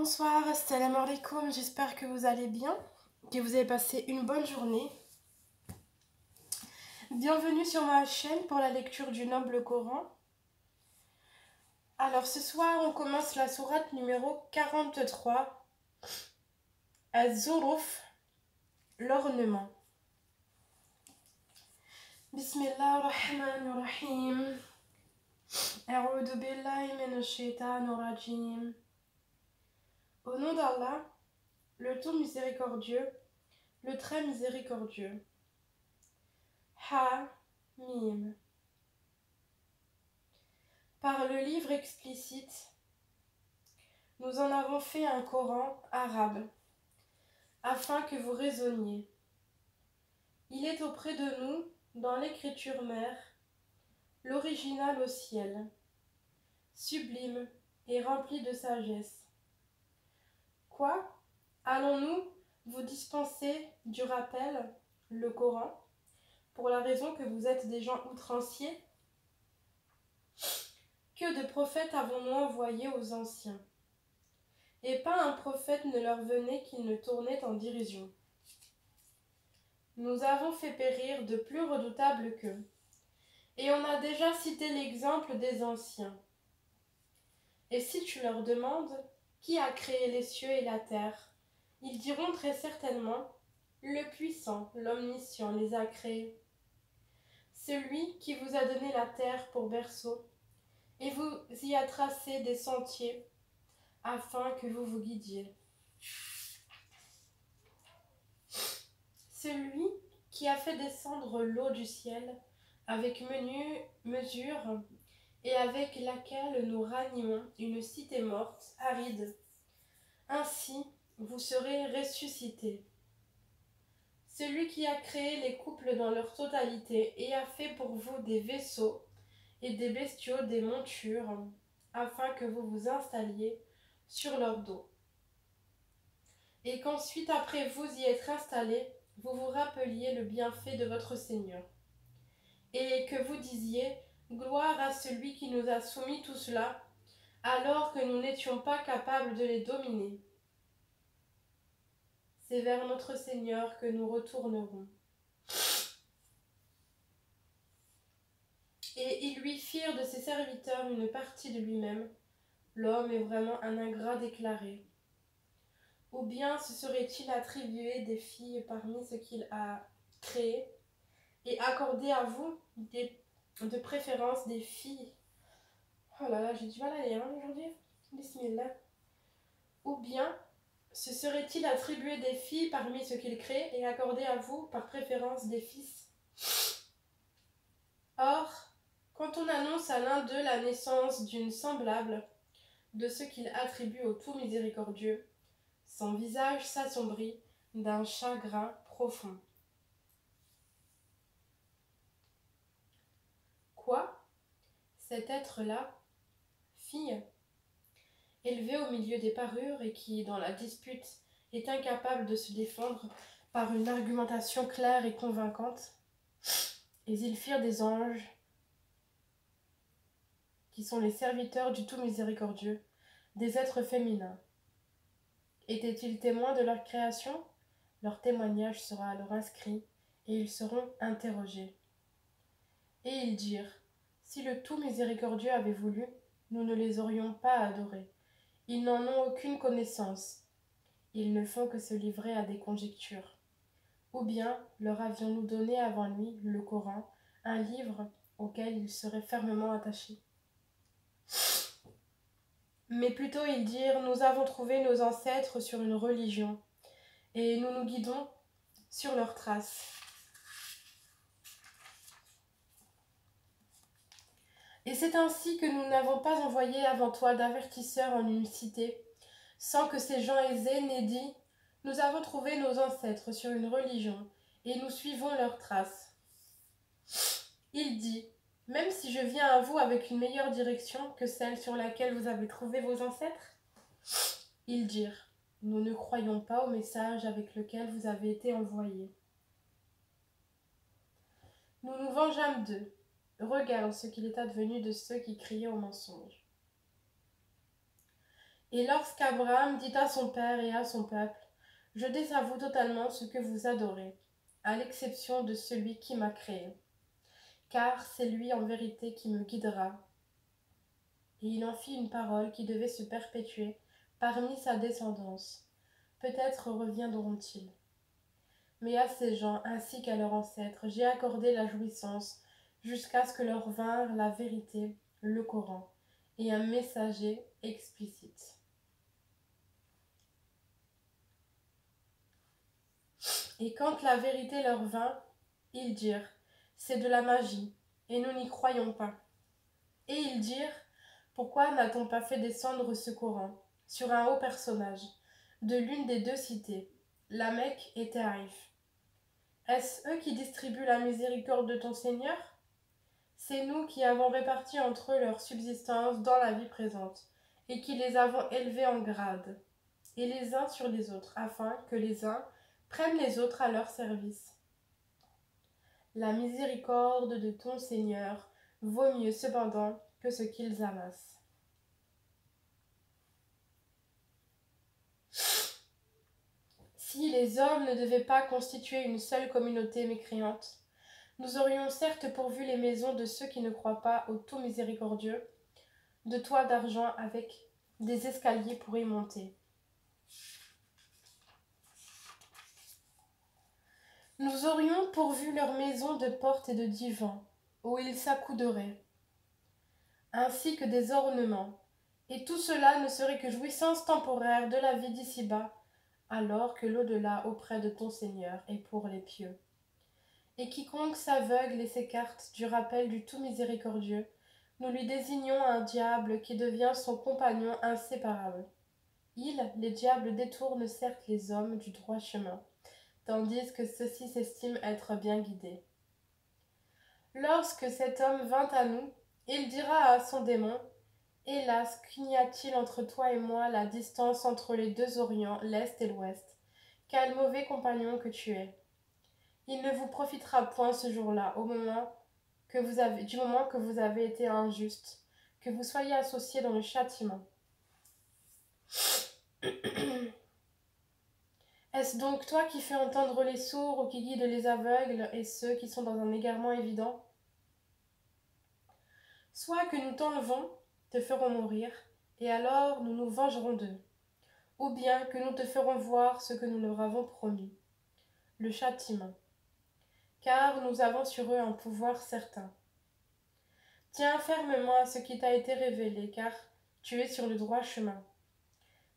Bonsoir, assalamu alaikum, j'espère que vous allez bien, que vous avez passé une bonne journée. Bienvenue sur ma chaîne pour la lecture du noble Coran. Alors ce soir, on commence la sourate numéro 43, Az-Zuruf, l'ornement. Bismillahirrahmanirrahim. A'udhu billahi minash shaitanir rajim. Au nom d'Allah, le tout miséricordieux, le très miséricordieux. Ha-Mim. Par le livre explicite, nous en avons fait un Coran arabe, afin que vous raisonniez. Il est auprès de nous, dans l'écriture mère, l'original au ciel, sublime et rempli de sagesse. Quoi? Allons-nous vous dispenser du rappel, le Coran, pour la raison que vous êtes des gens outranciers? Que de prophètes avons-nous envoyés aux anciens? Et pas un prophète ne leur venait qu'il ne tournait en dérision. Nous avons fait périr de plus redoutables qu'eux. Et on a déjà cité l'exemple des anciens. Et si tu leur demandes qui a créé les cieux et la terre, ils diront très certainement le puissant, l'omniscient les a créés. Celui qui vous a donné la terre pour berceau, et vous y a tracé des sentiers afin que vous vous guidiez. Celui qui a fait descendre l'eau du ciel avec mesure et avec laquelle nous ranimons une cité morte, aride. Ainsi, vous serez ressuscités. Celui qui a créé les couples dans leur totalité et a fait pour vous des vaisseaux et des bestiaux des montures, afin que vous vous installiez sur leur dos. Et qu'ensuite, après vous y être installés, vous vous rappeliez le bienfait de votre Seigneur. Et que vous disiez « Gloire à celui qui nous a soumis tout cela, alors que nous n'étions pas capables de les dominer. » C'est vers notre Seigneur que nous retournerons. Et ils lui firent de ses serviteurs une partie de lui-même. L'homme est vraiment un ingrat déclaré. Ou bien se serait-il attribué des filles parmi ce qu'il a créé et accordé à vous de préférence des filles. Oh là là, j'ai du mal à lire aujourd'hui. Bismillah. Ou bien se serait-il attribué des filles parmi ce qu'il crée et accordé à vous par préférence des fils? Or, quand on annonce à l'un d'eux la naissance d'une semblable de ce qu'il attribue au tout miséricordieux, son visage s'assombrit d'un chagrin profond. Quoi? Cet être-là, fille, élevé au milieu des parures et qui, dans la dispute, est incapable de se défendre par une argumentation claire et convaincante, et ils firent des anges, qui sont les serviteurs du tout miséricordieux, des êtres féminins. Étaient-ils témoins de leur création? Leur témoignage sera alors inscrit, et ils seront interrogés. Et ils dirent, si le tout miséricordieux avait voulu, nous ne les aurions pas adorés. Ils n'en ont aucune connaissance. Ils ne font que se livrer à des conjectures. Ou bien leur avions-nous donné avant lui, le Coran, un livre auquel ils seraient fermement attachés. Mais plutôt ils dirent, nous avons trouvé nos ancêtres sur une religion, et nous nous guidons sur leurs traces. Et c'est ainsi que nous n'avons pas envoyé avant toi d'avertisseurs en une cité, sans que ces gens aisés n'aient dit, nous avons trouvé nos ancêtres sur une religion, et nous suivons leurs traces. Il dit, même si je viens à vous avec une meilleure direction que celle sur laquelle vous avez trouvé vos ancêtres? Ils dirent, nous ne croyons pas au message avec lequel vous avez été envoyés. Nous nous vengeâmes d'eux. Regarde ce qu'il est advenu de ceux qui criaient au mensonge. Et lorsqu'Abraham dit à son père et à son peuple, je désavoue totalement ce que vous adorez, à l'exception de celui qui m'a créé, car c'est lui en vérité qui me guidera. Et il en fit une parole qui devait se perpétuer parmi sa descendance. Peut-être reviendront-ils. Mais à ces gens, ainsi qu'à leurs ancêtres, j'ai accordé la jouissance, jusqu'à ce que leur vinrent la vérité, le Coran, et un messager explicite. Et quand la vérité leur vint, ils dirent, c'est de la magie, et nous n'y croyons pas. Et ils dirent, pourquoi n'a-t-on pas fait descendre ce Coran sur un haut personnage de l'une des deux cités, la Mecque et Taïf? Est-ce eux qui distribuent la miséricorde de ton Seigneur? C'est nous qui avons réparti entre eux leur subsistance dans la vie présente, et qui les avons élevés en grade, et les uns sur les autres, afin que les uns prennent les autres à leur service. La miséricorde de ton Seigneur vaut mieux cependant que ce qu'ils amassent. Si les hommes ne devaient pas constituer une seule communauté mécréante, nous aurions certes pourvu les maisons de ceux qui ne croient pas au tout miséricordieux, de toits d'argent avec des escaliers pour y monter. Nous aurions pourvu leurs maisons de portes et de divans, où ils s'accouderaient, ainsi que des ornements, et tout cela ne serait que jouissance temporaire de la vie d'ici-bas, alors que l'au-delà auprès de ton Seigneur est pour les pieux. Et quiconque s'aveugle et s'écarte du rappel du tout miséricordieux, nous lui désignons un diable qui devient son compagnon inséparable. Les diables, détournent certes les hommes du droit chemin, tandis que ceux-ci s'estiment être bien guidés. Lorsque cet homme vint à nous, il dira à son démon, « Hélas, qu'y a-t-il entre toi et moi la distance entre les deux orients, l'Est et l'Ouest? Quel mauvais compagnon que tu es! Il ne vous profitera point ce jour-là, du moment que vous avez été injuste, que vous soyez associés dans le châtiment. » Est-ce donc toi qui fais entendre les sourds ou qui guides les aveugles et ceux qui sont dans un égarement évident? Soit que nous t'enlevons, te ferons mourir, et alors nous nous vengerons d'eux, ou bien que nous te ferons voir ce que nous leur avons promis, le châtiment, car nous avons sur eux un pouvoir certain. Tiens fermement à ce qui t'a été révélé, car tu es sur le droit chemin.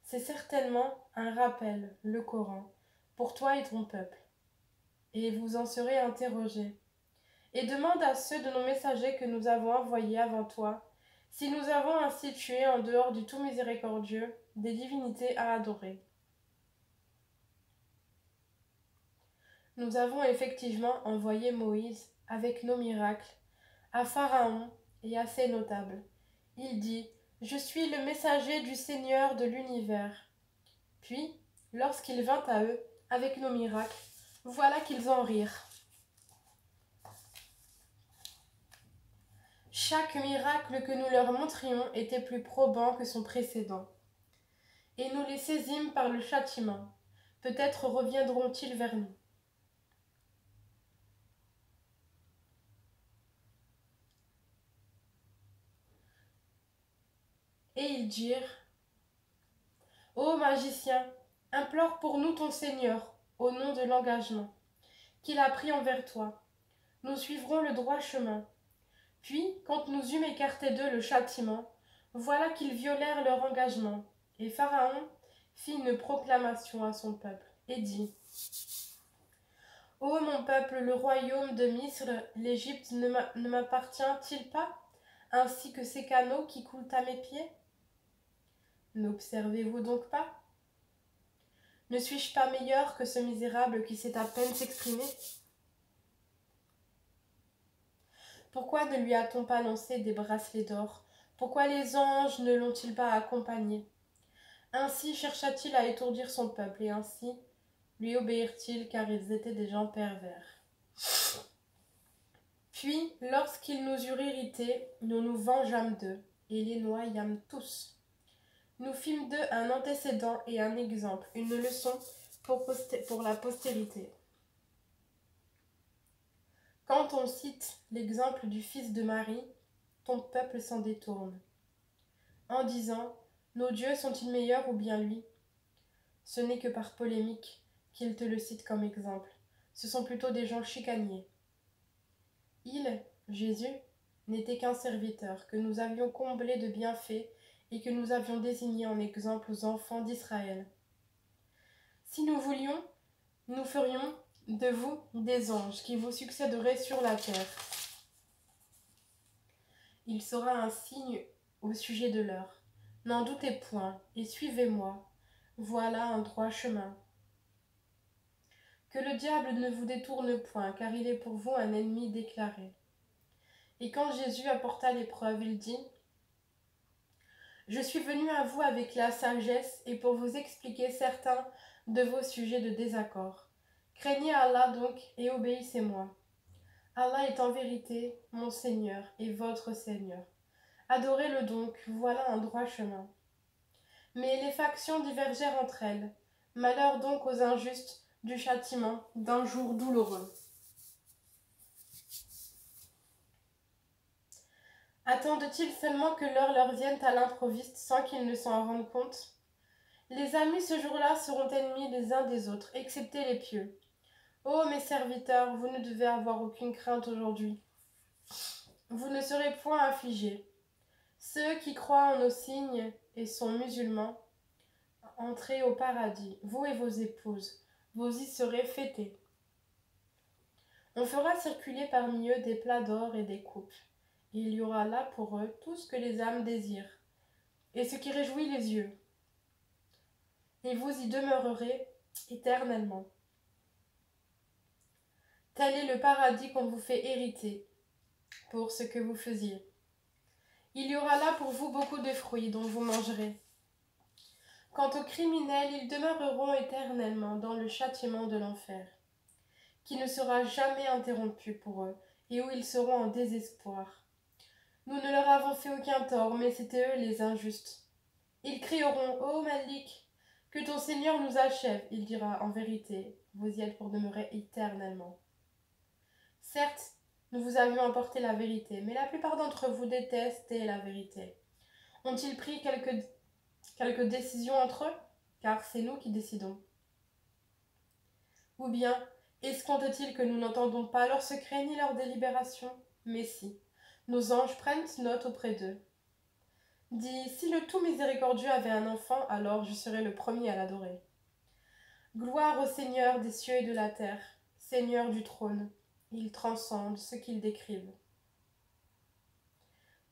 C'est certainement un rappel, le Coran, pour toi et ton peuple, et vous en serez interrogés. Et demande à ceux de nos messagers que nous avons envoyés avant toi, si nous avons ainsi tué en dehors du tout miséricordieux des divinités à adorer. Nous avons effectivement envoyé Moïse avec nos miracles à Pharaon et à ses notables. Il dit, « Je suis le messager du Seigneur de l'univers. » Puis, lorsqu'il vint à eux avec nos miracles, voilà qu'ils en rirent. Chaque miracle que nous leur montrions était plus probant que son précédent. Et nous les saisîmes par le châtiment. Peut-être reviendront-ils vers nous. Et ils dirent, « Ô magicien, implore pour nous ton Seigneur, au nom de l'engagement qu'il a pris envers toi. Nous suivrons le droit chemin. » Puis, quand nous eûmes écarté d'eux le châtiment, voilà qu'ils violèrent leur engagement. Et Pharaon fit une proclamation à son peuple, et dit, « Ô mon peuple, le royaume de Misr, l'Égypte ne m'appartient-il pas, ainsi que ces canaux qui coulent à mes pieds? N'observez-vous donc pas? Ne suis-je pas meilleur que ce misérable qui sait à peine s'exprimer? Pourquoi ne lui a-t-on pas lancé des bracelets d'or? Pourquoi les anges ne l'ont-ils pas accompagné? Ainsi chercha-t-il à étourdir son peuple, et ainsi lui obéirent-ils, car ils étaient des gens pervers. Puis, lorsqu'ils nous eurent irrités, nous nous vengeâmes d'eux, et les noyâmes tous. Nous fîmes d'eux un antécédent et un exemple, une leçon pour la postérité. Quand on cite l'exemple du fils de Marie, ton peuple s'en détourne, en disant « Nos dieux sont-ils meilleurs ou bien lui ?» Ce n'est que par polémique qu'ils te le citent comme exemple. Ce sont plutôt des gens chicaniers. Il, Jésus, n'était qu'un serviteur que nous avions comblé de bienfaits et que nous avions désigné en exemple aux enfants d'Israël. Si nous voulions, nous ferions de vous des anges qui vous succéderaient sur la terre. Il sera un signe au sujet de l'heure. N'en doutez point, et suivez-moi. Voilà un droit chemin. Que le diable ne vous détourne point, car il est pour vous un ennemi déclaré. Et quand Jésus apporta l'épreuve, il dit « Je suis venu à vous avec la sagesse et pour vous expliquer certains de vos sujets de désaccord. Craignez Allah donc et obéissez-moi. Allah est en vérité mon Seigneur et votre Seigneur. Adorez-le donc, voilà un droit chemin. » Mais les factions divergèrent entre elles. Malheur donc aux injustes du châtiment d'un jour douloureux. Attendent-ils seulement que l'heure leur vienne à l'improviste sans qu'ils ne s'en rendent compte? Les amis ce jour-là seront ennemis les uns des autres, excepté les pieux. Ô mes serviteurs, vous ne devez avoir aucune crainte aujourd'hui. Vous ne serez point affligés. Ceux qui croient en nos signes et sont musulmans, entrez au paradis, vous et vos épouses, vous y serez fêtés. On fera circuler parmi eux des plats d'or et des coupes. Et il y aura là pour eux tout ce que les âmes désirent, et ce qui réjouit les yeux. Et vous y demeurerez éternellement. Tel est le paradis qu'on vous fait hériter pour ce que vous faisiez. Il y aura là pour vous beaucoup de fruits dont vous mangerez. Quant aux criminels, ils demeureront éternellement dans le châtiment de l'enfer, qui ne sera jamais interrompu pour eux, et où ils seront en désespoir. Nous ne leur avons fait aucun tort, mais c'étaient eux les injustes. Ils crieront, ô Malik, que ton Seigneur nous achève. Il dira, en vérité, vous y êtes pour demeurer éternellement. Certes, nous vous avions apporté la vérité, mais la plupart d'entre vous détestaient la vérité. Ont-ils pris quelques décisions entre eux? Car c'est nous qui décidons. Ou bien, escomptent-ils que nous n'entendons pas leurs secrets ni leurs délibérations? Mais si, nos anges prennent note auprès d'eux. Dis, si le tout miséricordieux avait un enfant, alors je serais le premier à l'adorer. Gloire au Seigneur des cieux et de la terre, Seigneur du trône, il transcende ce qu'ils décrivent.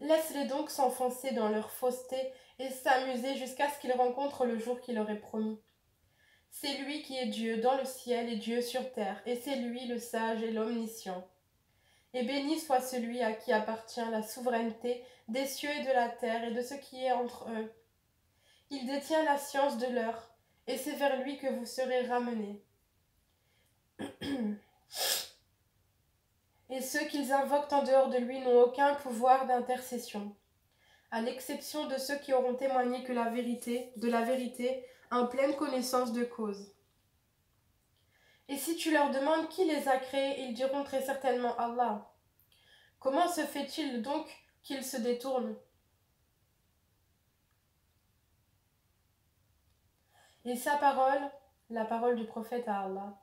Laisse-les donc s'enfoncer dans leur fausseté et s'amuser jusqu'à ce qu'ils rencontrent le jour qu'il leur est promis. C'est lui qui est Dieu dans le ciel et Dieu sur terre, et c'est lui le sage et l'omniscient. Et béni soit celui à qui appartient la souveraineté des cieux et de la terre et de ce qui est entre eux. Il détient la science de l'heure, et c'est vers lui que vous serez ramenés. Et ceux qu'ils invoquent en dehors de lui n'ont aucun pouvoir d'intercession, à l'exception de ceux qui auront témoigné de la vérité, en pleine connaissance de cause. Et si tu leur demandes qui les a créés, ils diront très certainement Allah. Comment se fait-il donc qu'ils se détournent? Et sa parole, la parole du prophète à Allah.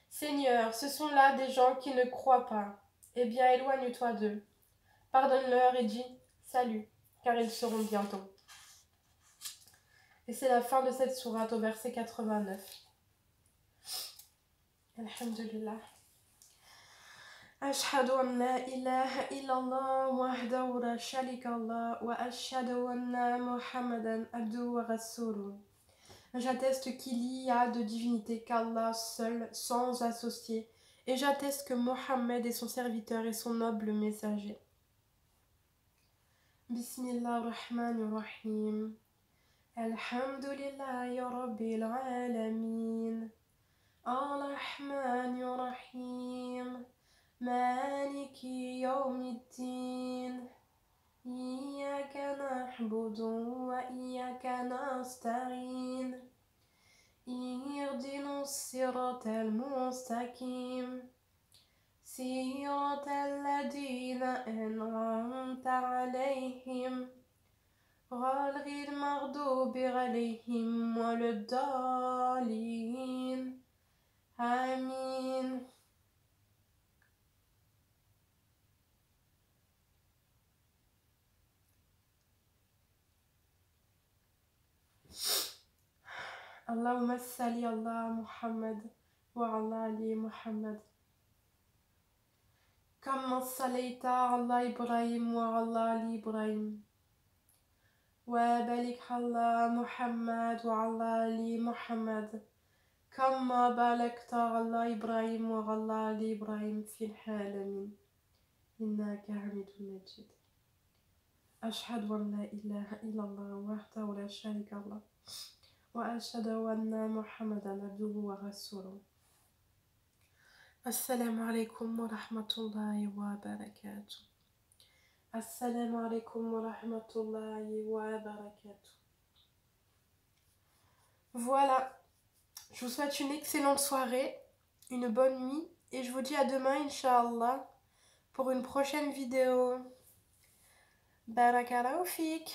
Seigneur, ce sont là des gens qui ne croient pas. Eh bien, éloigne-toi d'eux. Pardonne-leur et dis salut, car ils seront bientôt. Et c'est la fin de cette sourate au verset 89. Alhamdulillah. أشهد أن لا إله إلا الله وحده لا شريك له وأشهد أن محمدا عبده ورسوله. J'atteste qu'il y a de divinité qu'Allah seul, sans associé, et j'atteste que Mohammed est son serviteur et son noble messager. Bismillahirrahmanirrahim. Alhamdulillahi Rabbil Alamin. Ar-Rahmanirrahim. Maliki Yawmiddin. إياك نعبد وإياك نستعين اهدنا الصراط المستقيم صراط الذين أنعمت عليهم غير المغضوب عليهم ولا الضالين آمين. اللهم صل على محمد وعلى آل محمد كما صليت على إبراهيم وعلى آل إبراهيم وبارك على محمد وعلى آل محمد كما باركت على إبراهيم وعلى آل إبراهيم في العالمين إنك حميد مجيد. أشهد أن لا إله إلا الله وحده لا شريك له وأشهد أن محمدا عبده ورسوله. السلام عليكم ورحمة الله وبركاته. السلام عليكم ورحمة الله وبركاته. Voilà, je vous souhaite une excellente soirée, une bonne nuit et je vous dis à demain Inch'Allah pour une prochaine vidéo. Barakallahu fik.